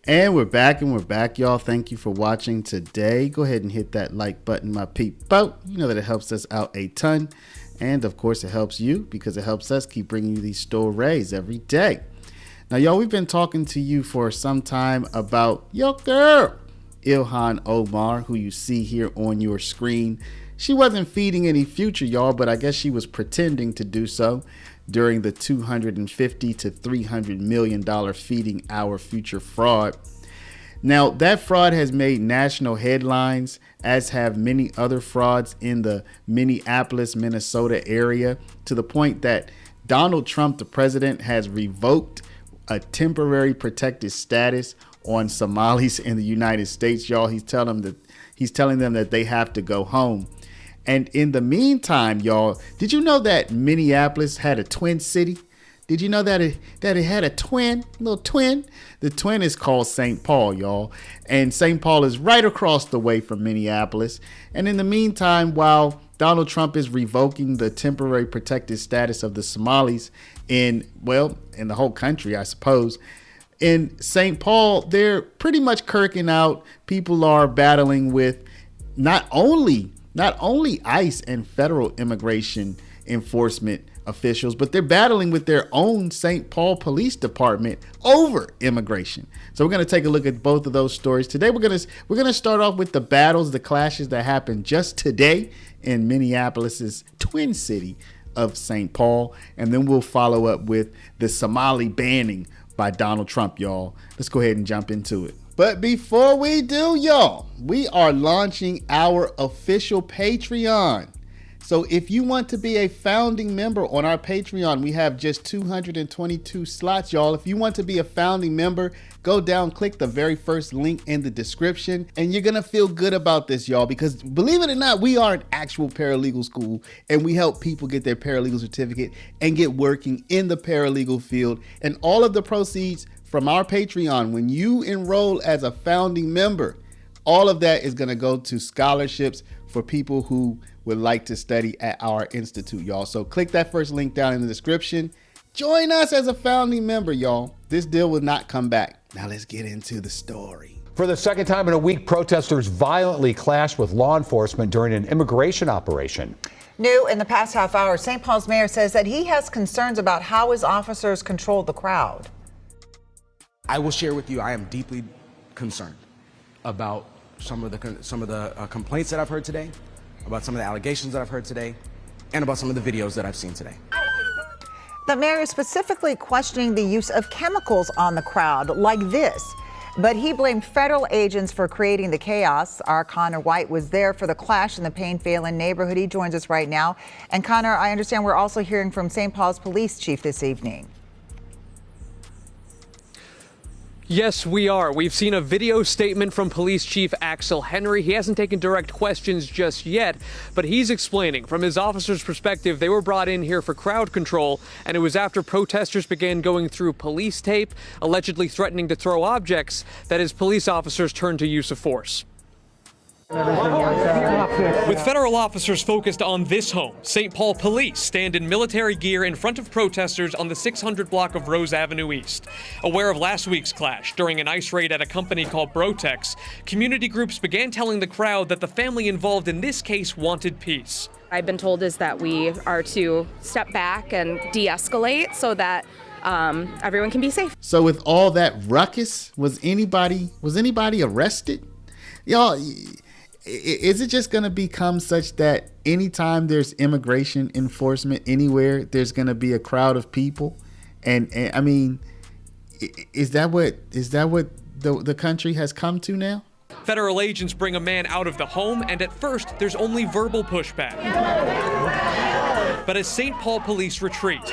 And we're back, y'all. Thank you for watching today. Go ahead and hit that like button, my peepo. You know that it helps us out a ton. And of course, it helps you because it helps us keep bringing you these stories every day. Now, y'all, we've been talking to you for some time about your girl, Ilhan Omar, who you see here on your screen. She wasn't feeding any future, y'all, but I guess she was pretending to do so during the $250 to $300 million feeding our future fraud. Now, that fraud has made national headlines, as have many other frauds in the Minneapolis, Minnesota area, to the point that Donald Trump, the president, has revoked a temporary protected status on Somalis in the United States. Y'all, he's telling them that they have to go home. And in the meantime, y'all, did you know that Minneapolis had a twin city? Did you know that it had a little twin? The twin is called St. Paul, y'all. And St. Paul is right across the way from Minneapolis. And in the meantime, while Donald Trump is revoking the temporary protected status of the Somalis in the whole country, I suppose, in St. Paul, they're pretty much kirking out. People are battling with not only ICE and federal immigration enforcement officials, but they're battling with their own St. Paul Police Department over immigration. So we're going to take a look at both of those stories today. We're going to start off with the battles, the clashes that happened just today in Minneapolis's twin city of St. Paul, and then we'll follow up with the Somali banning by Donald Trump, y'all. Let's go ahead and jump into it. But before we do, y'all, we are launching our official Patreon. So if you want to be a founding member on our Patreon, we have just 222 slots, y'all. If you want to be a founding member, go down, click the very first link in the description, and you're going to feel good about this, y'all, because believe it or not, we are an actual paralegal school, and we help people get their paralegal certificate and get working in the paralegal field. And all of the proceeds from our Patreon, when you enroll as a founding member, all of that is going to go to scholarships for people who would like to study at our institute, y'all. So click that first link down in the description. Join us as a founding member, y'all. This deal will not come back. Now let's get into the story. For the second time in a week, protesters violently clashed with law enforcement during an immigration operation. New in the past half hour, St. Paul's mayor says that he has concerns about how his officers controlled the crowd. I will share with you, I am deeply concerned about some of the complaints that I've heard today, about some of the allegations that I've heard today, and about some of the videos that I've seen today. The mayor is specifically questioning the use of chemicals on the crowd like this, but he blamed federal agents for creating the chaos. Our Connor White was there for the clash in the Payne-Phalen neighborhood. He joins us right now. And Connor, I understand we're also hearing from St. Paul's police chief this evening. Yes, we are. We've seen a video statement from Police Chief Axel Henry. He hasn't taken direct questions just yet, but he's explaining from his officer's perspective, they were brought in here for crowd control, and it was after protesters began going through police tape, allegedly threatening to throw objects, that his police officers turned to use of force. With federal officers focused on this home, St. Paul police stand in military gear in front of protesters on the 600 block of Rose Avenue East. Aware of last week's clash during an ICE raid at a company called Brotex, community groups began telling the crowd that the family involved in this case wanted peace. I've been told is that we are to step back and de-escalate so that everyone can be safe. So with all that ruckus, was anybody arrested? Y'all, is it just going to become such that anytime there's immigration enforcement anywhere, there's going to be a crowd of people? And I mean, is that what the country has come to now? Federal agents bring a man out of the home, and at first, there's only verbal pushback. But as St. Paul police retreat,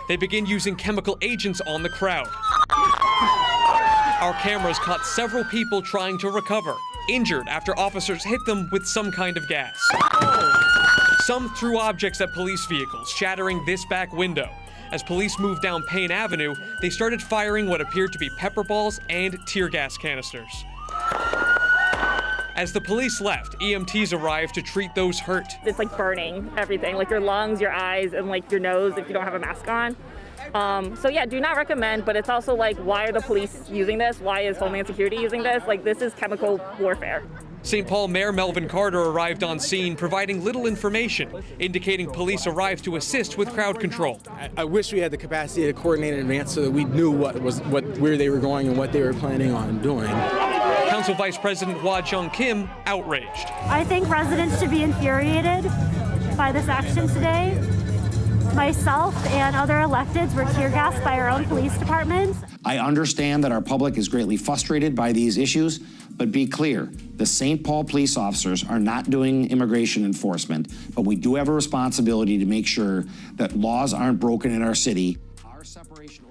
they begin using chemical agents on the crowd. Our cameras caught several people trying to recover, injured after officers hit them with some kind of gas. Some threw objects at police vehicles, shattering this back window. As police moved down Payne Avenue, they started firing what appeared to be pepper balls and tear gas canisters. As the police left, EMTs arrived to treat those hurt. It's like burning everything, like your lungs, your eyes, and like your nose if you don't have a mask on. So yeah, do not recommend, but it's also like, why are the police using this? Why is Homeland Security using this? Like, this is chemical warfare. St. Paul Mayor Melvin Carter arrived on scene, providing little information, indicating police arrived to assist with crowd control. I wish we had the capacity to coordinate in advance so that we knew where they were going and what they were planning on doing. Council Vice President Hwa Jung Kim outraged. I think residents should be infuriated by this action today. Myself and other electeds were tear gassed by our own police departments. I understand that our public is greatly frustrated by these issues, but be clear, the St. Paul police officers are not doing immigration enforcement, but we do have a responsibility to make sure that laws aren't broken in our city. Our separation order.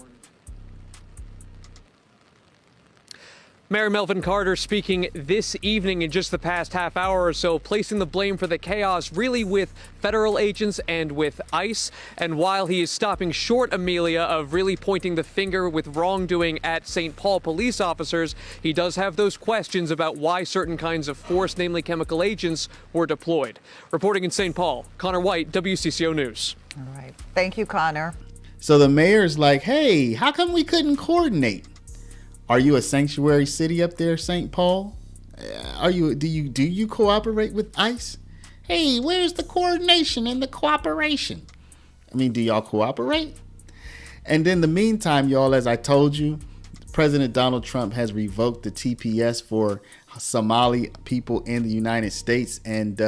Mayor Melvin Carter speaking this evening in just the past half hour or so, placing the blame for the chaos really with federal agents and with ICE. And while he is stopping short, Amelia, of really pointing the finger with wrongdoing at St. Paul police officers, he does have those questions about why certain kinds of force, namely chemical agents, were deployed. Reporting in St. Paul, Connor White, WCCO News. All right. Thank you, Connor. So the mayor's like, hey, how come we couldn't coordinate? Are you a sanctuary city up there, St. Paul? Do you cooperate with ICE? Hey, where's the coordination and the cooperation? I mean, do y'all cooperate? And in the meantime, y'all, as I told you, President Donald Trump has revoked the TPS for Somali people in the United States. And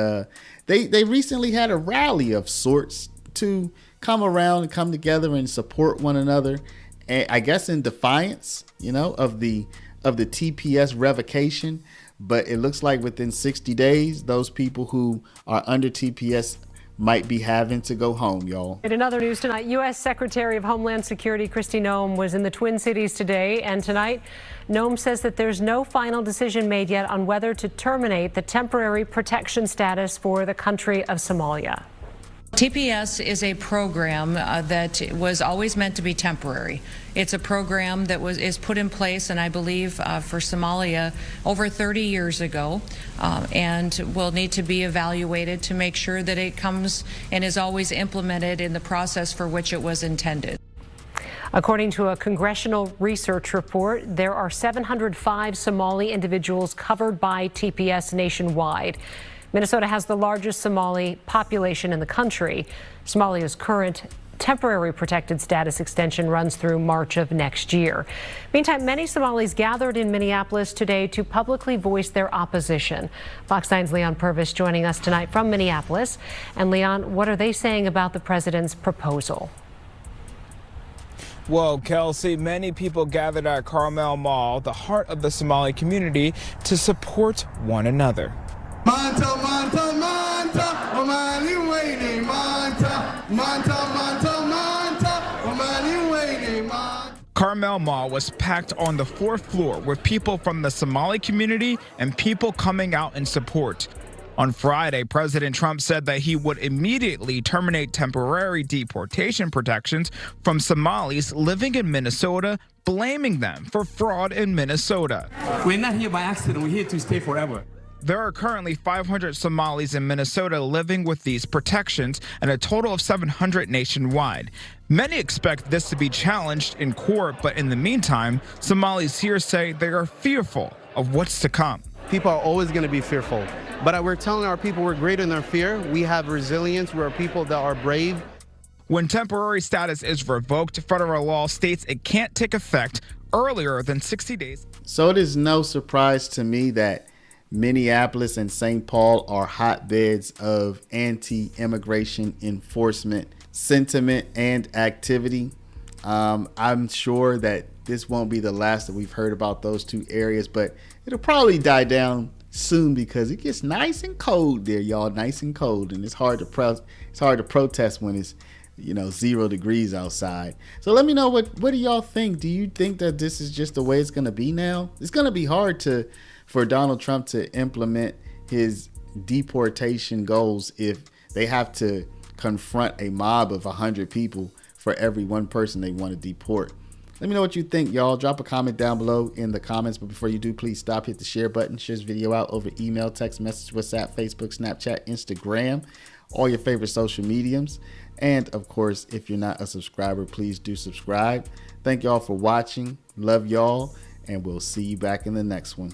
they recently had a rally of sorts to come around and come together and support one another. And I guess in defiance, of the TPS revocation. But it looks like within 60 days, those people who are under TPS might be having to go home, y'all. In other news tonight, U.S. Secretary of Homeland Security Kristi Noem was in the Twin Cities today, and tonight Noem says that there's no final decision made yet on whether to terminate the temporary protection status for the country of Somalia. TPS is a program that was always meant to be temporary. It's a program that is put in place, and I believe for Somalia over 30 years ago, and will need to be evaluated to make sure that it comes and is always implemented in the process for which it was intended. According to a congressional research report, there are 705 Somali individuals covered by TPS nationwide. Minnesota has the largest Somali population in the country. Somalia's current temporary protected status extension runs through March of next year. Meantime, many Somalis gathered in Minneapolis today to publicly voice their opposition. Fox 9's Leon Purvis joining us tonight from Minneapolis. And Leon, what are they saying about the president's proposal? Well, Kelsey, many people gathered at Carmel Mall, the heart of the Somali community, to support one another. Manta, manta, manta, Omani waiting, manta, manta, manta, manta, Omani waiting, manta. Carmel Mall was packed on the fourth floor with people from the Somali community and people coming out in support. On Friday, President Trump said that he would immediately terminate temporary deportation protections from Somalis living in Minnesota, blaming them for fraud in Minnesota. We're not here by accident, we're here to stay forever. There are currently 500 Somalis in Minnesota living with these protections and a total of 700 nationwide. Many expect this to be challenged in court, but in the meantime, Somalis here say they are fearful of what's to come. People are always going to be fearful, but we're telling our people we're greater than their fear. We have resilience. We're people that are brave. When temporary status is revoked, federal law states it can't take effect earlier than 60 days. So it is no surprise to me that Minneapolis and St. Paul are hotbeds of anti-immigration enforcement sentiment and activity. I'm sure that this won't be the last that we've heard about those two areas, but it'll probably die down soon because it gets nice and cold there, y'all. Nice and cold, and it's hard to protest when it's 0 degrees outside. So let me know what do y'all think? Do you think that this is just the way it's gonna be now? It's gonna be hard for Donald Trump to implement his deportation goals if they have to confront a mob of 100 people for every one person they want to deport. Let me know what you think, y'all. Drop a comment down below in the comments. But before you do, please hit the share button. Share this video out over email, text message, WhatsApp, Facebook, Snapchat, Instagram. all your favorite social mediums. And of course, if you're not a subscriber, please do subscribe. Thank y'all for watching. Love y'all. And we'll see you back in the next one.